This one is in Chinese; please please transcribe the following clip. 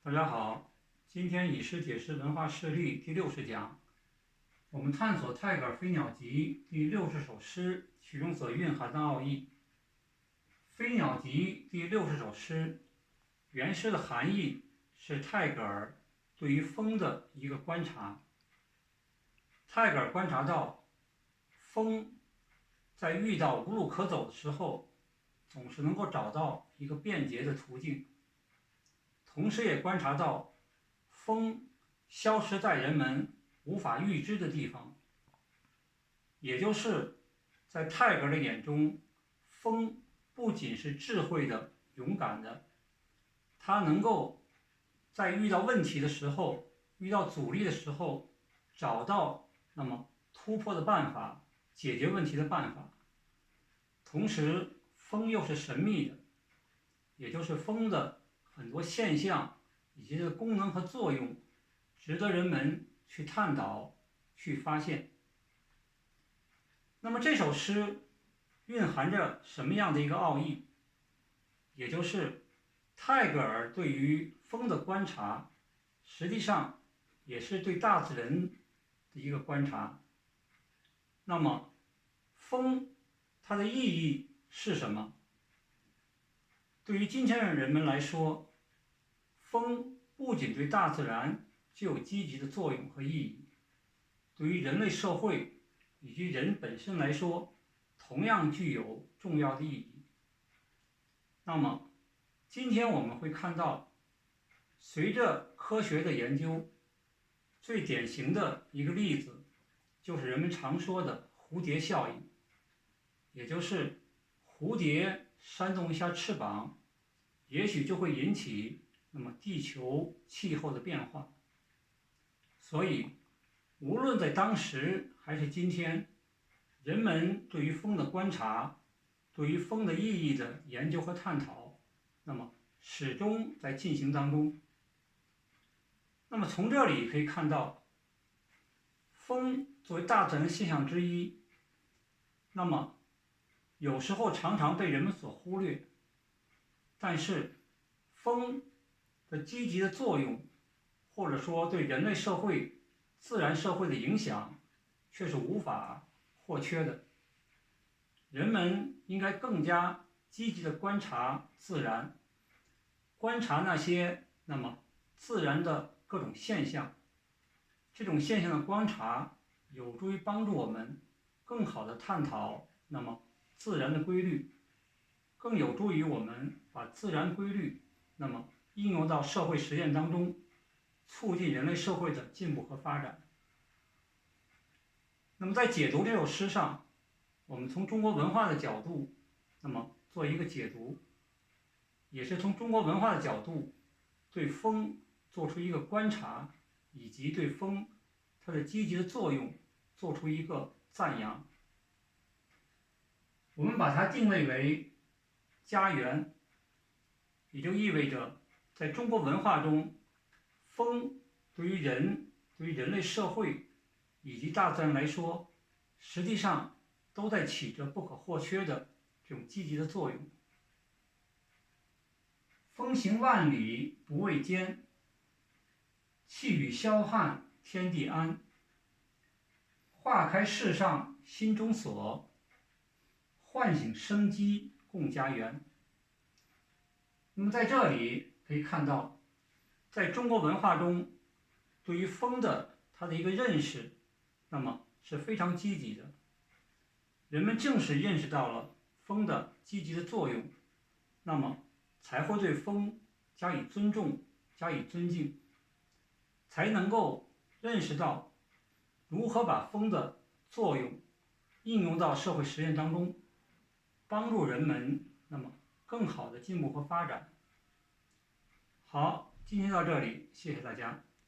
大家好，今天以诗解释文化事例第60讲，我们探索泰戈尔《飞鸟集》第60首诗其中所蕴含的奥义。《飞鸟集》第60首诗，原诗的含义是泰戈尔对于风的一个观察。泰戈尔观察到，风在遇到无路可走的时候，总是能够找到一个便捷的途径。同时也观察到，风消失在人们无法预知的地方，也就是在泰戈尔的眼中，风不仅是智慧的、勇敢的，它能够在遇到问题的时候、遇到阻力的时候，找到突破的办法、解决问题的办法。同时，风又是神秘的，也就是风的很多现象以及的功能和作用，值得人们去探讨、去发现。那么这首诗蕴含着什么样的一个奥义？也就是泰戈尔对于风的观察，实际上也是对大自然的一个观察。那么，风它的意义是什么？对于今天的人们来说，风不仅对大自然具有积极的作用和意义，对于人类社会以及人本身来说，同样具有重要的意义。那么，今天我们会看到，随着科学的研究，最典型的一个例子，就是人们常说的蝴蝶效应，也就是蝴蝶扇动一下翅膀，也许就会引起地球气候的变化。所以，无论在当时还是今天，人们对于风的观察，对于风的意义的研究和探讨，始终在进行当中。那么从这里可以看到，风作为大自然现象之一，有时候常常被人们所忽略，但是风的积极的作用，或者说对人类社会、自然社会的影响，却是无法或缺的。人们应该更加积极地观察自然，观察那些自然的各种现象。这种现象的观察有助于帮助我们更好地探讨自然的规律，更有助于我们把自然规律应用到社会实践当中，促进人类社会的进步和发展。那么在解读这首诗上，我们从中国文化的角度做一个解读，也是从中国文化的角度对风做出一个观察，以及对风它的积极的作用做出一个赞扬。我们把它定位为家园，也就意味着在中国文化中，风对于人、对于人类社会以及大自然来说，实际上都在起着不可或缺的这种积极的作用。风行万里不畏艰，气宇霄汉天地安。化开世上心中锁，唤醒生机共家园。那么在这里可以看到，在中国文化中，对于风的它的一个认识，是非常积极的。人们正是认识到了风的积极的作用，才会对风加以尊重、加以尊敬，才能够认识到如何把风的作用应用到社会实践当中，帮助人们更好的进步和发展。好，今天到这里，谢谢大家。